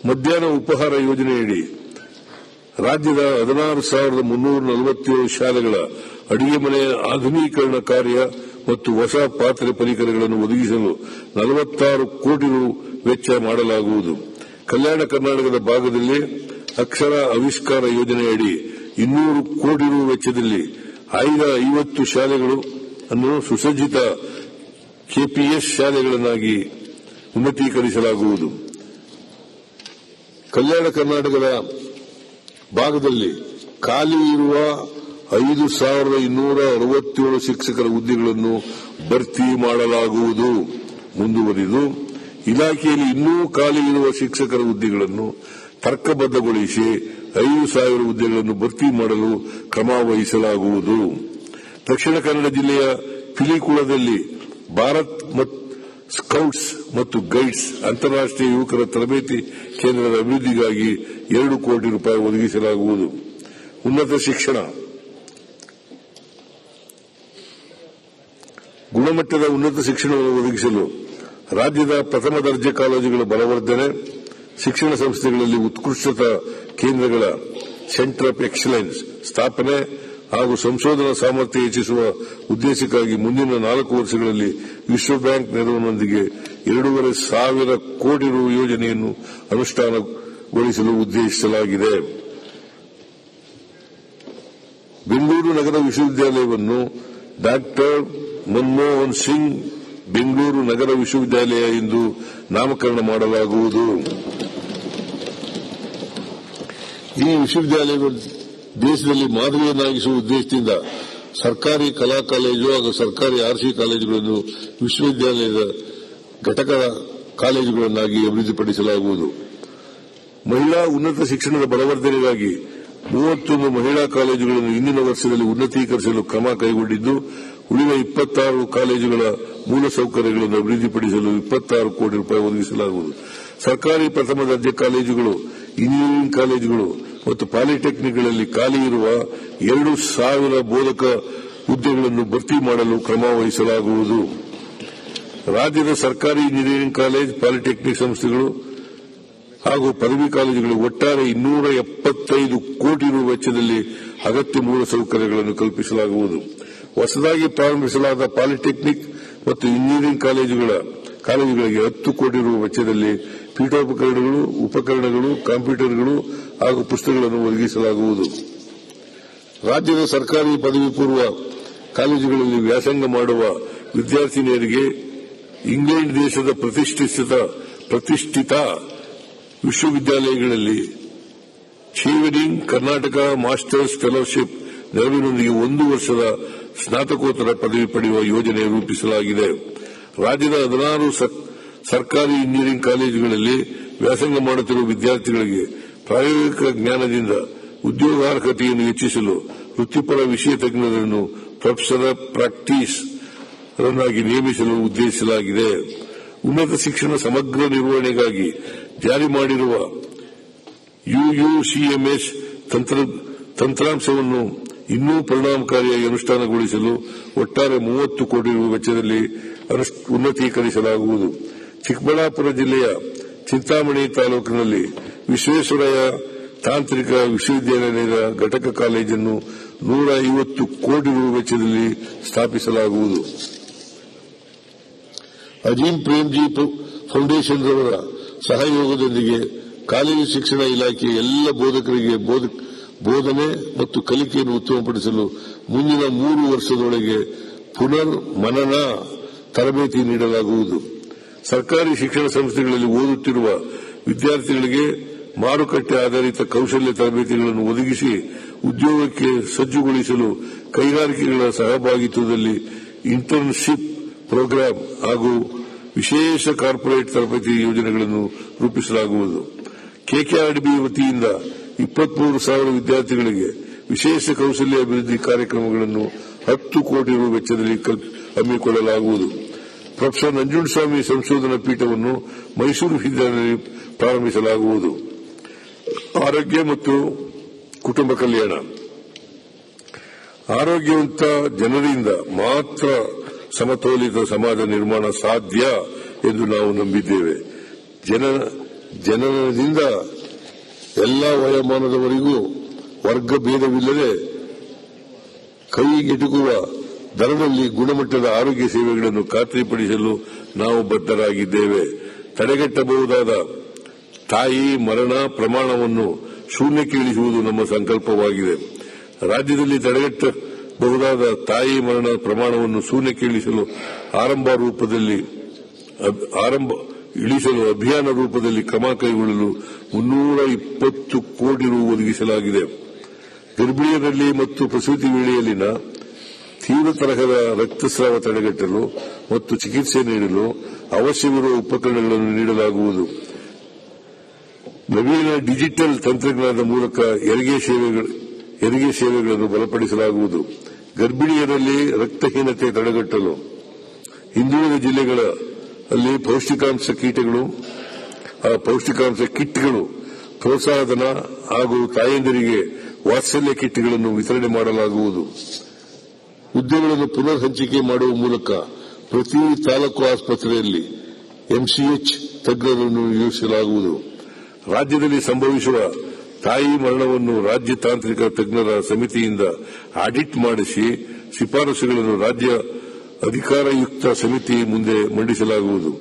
ಮಧ್ಯಾಹ್ನ ಉಪಹಾರ ಯೋಜನೆಯಡಿ ರಾಜ್ಯದ 16,347 ಶಾಲೆಗಳ ಅಡುಗೆ ಮನೆ ಆಧುನೀಕರಣ ಕಾರ್ಯ ಮತ್ತು ಹೊಸ ಪಾತ್ರೆ ಪರಿಕರಗಳನ್ನು ಒದಗಿಸಲು 46 ಕೋಟಿ ರು ವೆಚ್ಚ ಮಾಡಲಾಗುವುದು. ಕಲ್ಯಾಣ ಕರ್ನಾಟಕದ ಭಾಗದಲ್ಲಿ ಅಕ್ಷರ ಆವಿಷ್ಕಾರ ಯೋಜನೆಯಡಿ 200 ಕೋಟಿ ರು ವೆಚ್ಚದಲ್ಲಿ ಆಯ್ದ 50 ಶಾಲೆಗಳು ಅನ್ನು ಸುಸಜ್ಜಿತ ಕೆಪಿಎಸ್ ಶಾಲೆಗಳನ್ನಾಗಿ ಉನ್ನತೀಕರಿಸಲಾಗುವುದು. ಕಲ್ಯಾಣ ಕರ್ನಾಟಕದ ಭಾಗದಲ್ಲಿ ಖಾಲಿ ಇರುವ 5,267 ಶಿಕ್ಷಕರ ಹುದ್ದೆಗಳನ್ನು ಭರ್ತಿ ಮಾಡಲಾಗುವುದು. ಮುಂದುವರಿದು ಇಲಾಖೆಯಲ್ಲಿ ಇನ್ನೂ ಖಾಲಿ ಇರುವ ಶಿಕ್ಷಕರ ಹುದ್ದೆಗಳನ್ನು ತರ್ಕಬದ್ಧಗೊಳಿಸಿ 5,000 ಹುದ್ದೆಗಳನ್ನು ಭರ್ತಿ ಮಾಡಲು ಕ್ರಮ ವಹಿಸಲಾಗುವುದು. ದಕ್ಷಿಣ ಕನ್ನಡ ಜಿಲ್ಲೆಯ ಪಿಲಿಕುಳದಲ್ಲಿ ಭಾರತ್ ಸ್ಕೌಟ್ಸ್ ಮತ್ತು ಗೈಡ್ಸ್ ಅಂತಾರಾಷ್ಟೀಯ ಯುವಕರ ತರಬೇತಿ ಕೇಂದ್ರದ ಅಭಿವೃದ್ಧಿಗಾಗಿ 2 ಕೋಟಿ ರೂಪಾಯಿ ಒದಗಿಸಲಾಗುವುದು. ಉನ್ನತ ಶಿಕ್ಷಣ ಗುಣಮಟ್ಟದ ಉನ್ನತ ಶಿಕ್ಷಣವನ್ನು ಒದಗಿಸಲು ರಾಜ್ಯದ ಪ್ರಥಮ ದರ್ಜೆ ಕಾಲೇಜುಗಳ ಬಲವರ್ಧನೆ, ಶಿಕ್ಷಣ ಸಂಸ್ಥೆಗಳಲ್ಲಿ ಉತ್ಕೃಷ್ಟತಾ ಕೇಂದ್ರಗಳ ಸೆಂಟರ್ ಆಫ್ ಎಕ್ಸಲೆನ್ಸ್ ಸ್ಥಾಪನೆ ಹಾಗೂ ಸಂಶೋಧನಾ ಸಾಮರ್ಥ್ಯ ಹೆಚ್ಚಿಸುವ ಉದ್ದೇಶಕ್ಕಾಗಿ ಮುಂದಿನ 4 ವರ್ಷಗಳಲ್ಲಿ ವಿಶ್ವ ಬ್ಯಾಂಕ್ ನೆರವಿನೊಂದಿಗೆ 2,500 ಕೋಟಿ ರು ಯೋಜನೆಯನ್ನು ಅನುಷ್ಠಾನಗೊಳಿಸಲು ಉದ್ದೇಶಿಸಲಾಗಿದೆ. ಬೆಂಗಳೂರು ನಗರ ವಿಶ್ವವಿದ್ಯಾಲಯವನ್ನು ಡಾ ಮನಮೋಹನ್ ಸಿಂಗ್ ಬೆಂಗಳೂರು ನಗರ ವಿಶ್ವವಿದ್ಯಾಲಯ ಎಂದು ನಾಮಕರಣ ಮಾಡಲಾಗುವುದು. ಈ ವಿಶ್ವವಿದ್ಯಾಲಯಗಳು ದೇಶದಲ್ಲಿ ಮಾದರಿಯನ್ನಾಗಿಸುವ ಉದ್ದೇಶದಿಂದ ಸರ್ಕಾರಿ ಕಲಾ ಕಾಲೇಜು ಹಾಗೂ ಸರ್ಕಾರಿ ಆರ್ಸಿ ಕಾಲೇಜುಗಳನ್ನು ವಿಶ್ವವಿದ್ಯಾಲಯದ ಘಟಕ ಕಾಲೇಜುಗಳನ್ನಾಗಿ ಅಭಿವೃದ್ಧಿಪಡಿಸಲಾಗುವುದು. ಮಹಿಳಾ ಉನ್ನತ ಶಿಕ್ಷಣದ ಬಲವರ್ಧನೆಗಾಗಿ 31 ಮಹಿಳಾ ಕಾಲೇಜುಗಳನ್ನು ಇಂದಿನ ವರ್ಷದಲ್ಲಿ ಉನ್ನತೀಕರಿಸಲು ಕ್ರಮ ಕೈಗೊಂಡಿದ್ದು, ಉಳಿದ 26 ಕಾಲೇಜುಗಳ ಮೂಲಸೌಕರ್ಯಗಳನ್ನು ಅಭಿವೃದ್ಧಿಪಡಿಸಲು 26 ಕೋಟಿ ರೂಪಾಯಿ ಒದಗಿಸಲಾಗುವುದು. ಸರ್ಕಾರಿ ಪ್ರಥಮ ದರ್ಜೆ ಕಾಲೇಜುಗಳು, ಇಂಜಿನಿಯರಿಂಗ್ ಕಾಲೇಜುಗಳು ಮತ್ತು ಪಾಲಿಟೆಕ್ನಿಕ್ಗಳಲ್ಲಿ ಖಾಲಿ ಇರುವ 2,000 ಬೋಧಕ ಹುದ್ದೆಗಳನ್ನು ಭರ್ತಿ ಮಾಡಲು ಕ್ರಮ ವಹಿಸಲಾಗುವುದು. ರಾಜ್ಯದ ಸರ್ಕಾರಿ ಇಂಜಿನಿಯರಿಂಗ್ ಕಾಲೇಜು, ಪಾಲಿಟೆಕ್ನಿಕ್ ಸಂಸ್ಥೆಗಳು ಹಾಗೂ ಪದವಿ ಕಾಲೇಜುಗಳು ಒಟ್ಟಾರೆ 275 ಕೋಟಿ ರು ವೆಚ್ಚದಲ್ಲಿ ಅಗತ್ಯ ಮೂಲಸೌಕರ್ಯಗಳನ್ನು ಕಲ್ಪಿಸಲಾಗುವುದು. ಹೊಸದಾಗಿ ಪ್ರಾರಂಭಿಸಲಾದ ಪಾಲಿಟೆಕ್ನಿಕ್ ಮತ್ತು ಇಂಜಿನಿಯರಿಂಗ್ ಕಾಲೇಜುಗಳಿಗೆ 10 ಕೋಟಿ ರು ವೆಚ್ಚದಲ್ಲಿ ಪೀಠೋಪಕರಣಗಳು, ಉಪಕರಣಗಳು, ಕಂಪ್ಯೂಟರ್ಗಳು ಹಾಗೂ ಪುಸ್ತಕಗಳನ್ನು ಒದಗಿಸಲಾಗುವುದು. ರಾಜ್ಯದ ಸರ್ಕಾರಿ ಪದವಿ ಪೂರ್ವ ಕಾಲೇಜುಗಳಲ್ಲಿ ವ್ಯಾಸಂಗ ಮಾಡುವ ವಿದ್ಯಾರ್ಥಿನಿಯರಿಗೆ ಇಂಗ್ಲೆಂಡ್ ದೇಶದ ಪ್ರತಿಷ್ಠಿತ ವಿಶ್ವವಿದ್ಯಾಲಯಗಳಲ್ಲಿ ಚೇವರಿಂಗ್ ಕರ್ನಾಟಕ ಮಾಸ್ಟರ್ಸ್ ಫೆಲೋಶಿಪ್ ನೆರವಿನೊಂದಿಗೆ 1 ವರ್ಷದ ಸ್ನಾತಕೋತ್ತರ ಪದವಿ ಪಡೆಯುವ ಯೋಜನೆ ರೂಪಿಸಲಾಗಿದೆ. ರಾಜ್ಯದ 16 ಸರ್ಕಾರಿ ಇಂಜಿನಿಯರಿಂಗ್ ಕಾಲೇಜುಗಳಲ್ಲಿ ವ್ಯಾಸಂಗ ಮಾಡುತ್ತಿರುವ ವಿದ್ಯಾರ್ಥಿಗಳಿಗೆ ಪ್ರಾಯೋಗಿಕ ಜ್ಞಾನದಿಂದ ಉದ್ಯೋಗಾರ್ಹತೆಯನ್ನು ಹೆಚ್ಚಿಸಲು ವೃತ್ತಿಪರ ವಿಷಯ ತಜ್ಞರನ್ನು ಪ್ರೊಫೆಸರ್ ಪ್ರಾಕ್ಟೀಸ್ ರನ್ನಾಗಿ ನೇಮಿಸಲು ಉದ್ದೇಶಿಸಲಾಗಿದೆ. ಉನ್ನತ ಶಿಕ್ಷಣ ಸಮಗ್ರ ನಿರ್ವಹಣೆಗಾಗಿ ಜಾರಿ ಮಾಡಿರುವ ಯುಯುಸಿಎಂಎಸ್ ತಂತ್ರಾಂಶವನ್ನು ಇನ್ನೂ ಪರಿಣಾಮಕಾರಿಯಾಗಿ ಅನುಷ್ಠಾನಗೊಳಿಸಲು ಒಟ್ಟಾರೆ 30 ಕೋಟಿ ರು ವೆಚ್ಚದಲ್ಲಿ ಉನ್ನತೀಕರಿಸಲಾಗುವುದು. ಚಿಕ್ಕಬಳ್ಳಾಪುರ ಜಿಲ್ಲೆಯ ಚಿಂತಾಮಣಿ ತಾಲೂಕಿನಲ್ಲಿ ವಿಶ್ವೇಶ್ವರಯ್ಯ ತಾಂತ್ರಿಕ ವಿಶ್ವವಿದ್ಯಾಲಯದ ಘಟಕ ಕಾಲೇಜನ್ನು 150 ಕೋಟಿ ರು ವೆಚ್ಚದಲ್ಲಿ ಸ್ಥಾಪಿಸಲಾಗುವುದು. ಅಜೀಂ ಪ್ರೇಮ್ಜಿ ಫೌಂಡೇಶನ್ ರವರ ಸಹಯೋಗದೊಂದಿಗೆ ಕಾಲೇಜು ಶಿಕ್ಷಣ ಇಲಾಖೆಯ ಎಲ್ಲ ಬೋಧಕರಿಗೆ ಬೋಧನೆ ಮತ್ತು ಕಲಿಕೆಯನ್ನು ಉತ್ತಮಪಡಿಸಲು ಮುಂದಿನ 3 ವರ್ಷದೊಳಗೆ ಪುನರ್ ಮನನ ತರಬೇತಿ ನೀಡಲಾಗುವುದು. ಸರ್ಕಾರಿ ಶಿಕ್ಷಣ ಸಂಸ್ಥೆಗಳಲ್ಲಿ ಓದುತ್ತಿರುವ ವಿದ್ಯಾರ್ಥಿಗಳಿಗೆ ಮಾರುಕಟ್ಟೆ ಆಧಾರಿತ ಕೌಶಲ್ಯ ತರಬೇತಿಗಳನ್ನು ಒದಗಿಸಿ ಉದ್ಯೋಗಕ್ಕೆ ಸಜ್ಜುಗೊಳಿಸಲು ಕೈಗಾರಿಕೆಗಳ ಸಹಭಾಗಿತ್ವದಲ್ಲಿ ಇಂಟರ್ನ್ಶಿಪ್ ಪ್ರೋಗ್ರಾಂ ಹಾಗೂ ವಿಶೇಷ ಕಾರ್ಪೊರೇಟ್ ತರಬೇತಿ ಯೋಜನೆಗಳನ್ನು ರೂಪಿಸಲಾಗುವುದು. ಕೆಕೆಆರ್ಡಿಬಿ ವತಿಯಿಂದ 23,000 ವಿದ್ಯಾರ್ಥಿಗಳಿಗೆ ವಿಶೇಷ ಕೌಶಲ್ಯ ಅಭಿವೃದ್ಧಿ ಕಾರ್ಯಕ್ರಮಗಳನ್ನು 10 ಕೋಟಿ ರು ವೆಚ್ಚದಲ್ಲಿ ಹಮ್ಮಿಕೊಳ್ಳಲಾಗುವುದು. ಪ್ರೊಫೆಸರ್ ನಂಜುಂಡಸ್ವಾಮಿ ಸಂಶೋಧನಾ ಪೀಠವನ್ನು ಮೈಸೂರು ವಿಶ್ವವಿದ್ಯಾಲಯದಲ್ಲಿ ಪ್ರಾರಂಭಿಸಲಾಗುವುದು. ಆರೋಗ್ಯ ಮತ್ತು ಕುಟುಂಬ ಕಲ್ಯಾಣ. ಆರೋಗ್ಯವಂತ ಜನರಿಂದ ಮಾತ್ರ ಸಮತೋಲಿತ ಸಮಾಜ ನಿರ್ಮಾಣ ಸಾಧ್ಯ ಎಂದು ನಾವು ನಂಬಿದ್ದೇವೆ. ಜನನದಿಂದ ಎಲ್ಲಾ ವಯೋಮಾನದವರಿಗೂ ವರ್ಗ ಭೇದವಿಲ್ಲದೆ ಕೈಗೆಟುಕುವ ದರದಲ್ಲಿ ಗುಣಮಟ್ಟದ ಆರೋಗ್ಯ ಸೇವೆಗಳನ್ನು ಖಾತ್ರಿಪಡಿಸಲು ನಾವು ಬದ್ಧರಾಗಿದ್ದೇವೆ. ತಡೆಗಟ್ಟಬಹುದಾದ ತಾಯಿ ಮರಣ ಪ್ರಮಾಣವನ್ನು ಶೂನ್ಯಕ್ಕೆ ಇಳಿಸುವುದು ನಮ್ಮ ಸಂಕಲ್ಪವಾಗಿದೆ. ರಾಜ್ಯದಲ್ಲಿ ತಡೆಗಟ್ಟಬಹುದಾದ ತಾಯಿ ಮರಣ ಪ್ರಮಾಣವನ್ನು ಶೂನ್ಯಕ್ಕೆ ಇಳಿಸಲು ಅಭಿಯಾನ ರೂಪದಲ್ಲಿ ಕ್ರಮ ಕೈಗೊಳ್ಳಲು 320 ಕೋಟಿ ರು ಒದಗಿಸಲಾಗಿದೆ. ಗರ್ಭಿಣಿಯರಲ್ಲಿ ಮತ್ತು ಪ್ರಸೂತಿ ವೇಳೆಯಲ್ಲಿನ ತೀವ್ರ ತರಹದ ರಕ್ತಸ್ರಾವ ತಡೆಗಟ್ಟಲು ಮತ್ತು ಚಿಕಿತ್ಸೆ ನೀಡಲು ಅವಶ್ಯವಿರುವ ಉಪಕರಣಗಳನ್ನು ನೀಡಲಾಗುವುದು. ನವೀನ ಡಿಜಿಟಲ್ ತಂತ್ರಜ್ಞಾನದ ಮೂಲಕ ಹೆರಿಗೆ ಸೇವೆಗಳನ್ನು ಬಲಪಡಿಸಲಾಗುವುದು. ಗರ್ಭಿಣಿಯರಲ್ಲಿ ರಕ್ತಹೀನತೆ ತಡೆಗಟ್ಟಲು ಹಿಂದುಳಿದ ಜಿಲ್ಲೆಗಳಲ್ಲಿ ಪೌಷ್ಟಿಕಾಂಶ ಕಿಟ್ಗಳು ಪ್ರೋತ್ಸಾಹಧನ ಹಾಗೂ ತಾಯಂದಿರಿಗೆ ವಾತ್ಸಲ್ಯ ಕಿಟ್ಗಳನ್ನು ವಿತರಣೆ ಮಾಡಲಾಗುವುದು. ಹುದ್ದೆಗಳನ್ನು ಪುನರ್ ಹಂಚಿಕೆ ಮಾಡುವ ಮೂಲಕ ಪ್ರತಿ ತಾಲೂಕು ಆಸ್ಪತ್ರೆಯಲ್ಲಿ ಎಂಸಿಎಚ್ ತಜ್ಞರನ್ನು ನಿಯೋಜಿಸಲಾಗುವುದು. ರಾಜ್ಯದಲ್ಲಿ ಸಂಭವಿಸುವ ತಾಯಿ ಮರಣವನ್ನು ರಾಜ್ಯ ತಾಂತ್ರಿಕ ತಜ್ಞರ ಸಮಿತಿಯಿಂದ ಆಡಿಟ್ ಮಾಡಿಸಿ ಶಿಫಾರಸುಗಳನ್ನು ರಾಜ್ಯ ಅಧಿಕಾರಯುಕ್ತ ಸಮಿತಿ ಮುಂದೆ ಮಂಡಿಸಲಾಗುವುದು.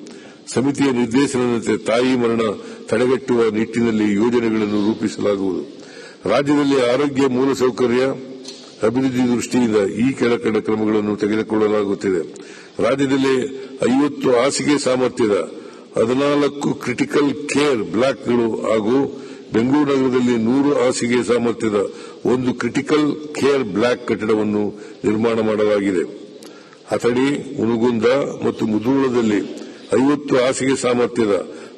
ಸಮಿತಿಯ ನಿರ್ದೇಶನದಂತೆ ತಾಯಿ ಮರಣ ತಡೆಗಟ್ಟುವ ನಿಟ್ಟಿನಲ್ಲಿ ಯೋಜನೆಗಳನ್ನು ರೂಪಿಸಲಾಗುವುದು. ರಾಜ್ಯದಲ್ಲಿ ಆರೋಗ್ಯ ಮೂಲಸೌಕರ್ಯ ಅಭಿವೃದ್ಧಿ ದೃಷ್ಟಿಯಿಂದ ಈ ಕೆಳಕಂಡ ಕ್ರಮಗಳನ್ನು ತೆಗೆದುಕೊಳ್ಳಲಾಗುತ್ತಿದೆ. ರಾಜ್ಯದಲ್ಲಿ 50 ಹಾಸಿಗೆ ಸಾಮರ್ಥ್ಯದ 14 ಕ್ರಿಟಿಕಲ್ ಕೇರ್ ಬ್ಲಾಕ್ಗಳು ಹಾಗೂ ಬೆಂಗಳೂರು ನಗರದಲ್ಲಿ 100 ಹಾಸಿಗೆ ಸಾಮರ್ಥ್ಯದ 1 ಕ್ರಿಟಿಕಲ್ ಕೇರ್ ಬ್ಲಾಕ್ ಕಟ್ಟಡವನ್ನು ನಿರ್ಮಾಣ ಮಾಡಲಾಗಿದೆ. ಹತಡಿ, ಹುನಗುಂದ ಮತ್ತು ಮುಧೋಳದಲ್ಲಿ 50 ಹಾಸಿಗೆ ಸಾಮರ್ಥ್ಯದ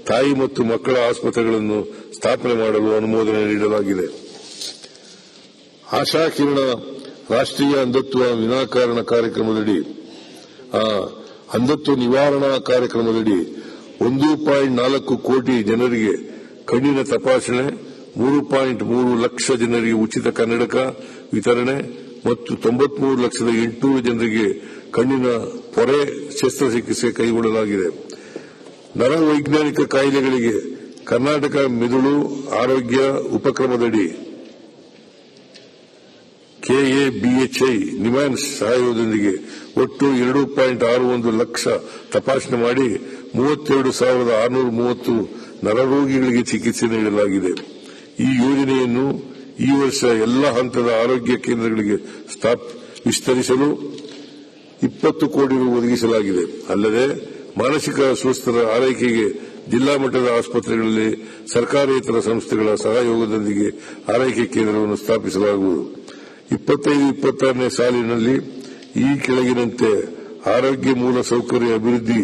ತಾಯಿ ಮತ್ತು ಮಕ್ಕಳ ಆಸ್ಪತ್ರೆಗಳನ್ನು ಸ್ಥಾಪನೆ ಮಾಡಲು ಅನುಮೋದನೆ ನೀಡಲಾಗಿದೆ. ಆಶಾ ಕಿರಣ ರಾಷ್ಟ್ರೀಯ ಅಂಧತ್ವ ಅಂಧತ್ವ ನಿವಾರಣಾ ಕಾರ್ಯಕ್ರಮದಡಿ 1.4 ಕೋಟಿ ಜನರಿಗೆ ಕಣ್ಣಿನ ತಪಾಸಣೆ, 3.3 ಲಕ್ಷ ಜನರಿಗೆ ಉಚಿತ ಕನ್ನಡಕ ವಿತರಣೆ ಮತ್ತು 93,800,000 ಜನರಿಗೆ ಕಣ್ಣಿನ ಪೊರೆ ಶಸ್ತ್ರಚಿಕಿತ್ಸೆ ಕೈಗೊಳ್ಳಲಾಗಿದೆ. ನರವೈಜ್ಞಾನಿಕ ಕಾಯಿಲೆಗಳಿಗೆ ಕರ್ನಾಟಕ ಮೆದುಳು ಆರೋಗ್ಯ ಉಪಕ್ರಮದಡಿ ಕೆಎಬಿಎಚ್ಐ ನಿಮ್ಯಾನ್ಸ್ ಸಹಯೋಗದೊಂದಿಗೆ ಒಟ್ಟು 2.61 ಲಕ್ಷ ತಪಾಸಣೆ ಮಾಡಿ 32,630 ನರರೋಗಿಗಳಿಗೆ ಚಿಕಿತ್ಸೆ ನೀಡಲಾಗಿದೆ. ಈ ಯೋಜನೆಯನ್ನು ಈ ವರ್ಷ ಎಲ್ಲ ಹಂತದ ಆರೋಗ್ಯ ಕೇಂದ್ರಗಳಿಗೆ ವಿಸ್ತರಿಸಲು 20 ಕೋಟಿ ರು ಒದಗಿಸಲಾಗಿದೆ. ಅಲ್ಲದೆ ಮಾನಸಿಕ ಅಸ್ವಸ್ಥರ ಆರೈಕೆಗೆ ಜಿಲ್ಲಾ ಮಟ್ಟದ ಆಸ್ಪತ್ರೆಗಳಲ್ಲಿ ಸರ್ಕಾರೇತರ ಸಂಸ್ಥೆಗಳ ಸಹಯೋಗದೊಂದಿಗೆ ಆರೈಕೆ ಕೇಂದ್ರವನ್ನು ಸ್ಥಾಪಿಸಲಾಗುವುದು. 25-26ನೇ ಸಾಲಿನಲ್ಲಿ ಈ ಕೆಳಗಿನಂತೆ ಆರೋಗ್ಯ ಮೂಲ ಸೌಕರ್ಯ ಅಭಿವೃದ್ಧಿ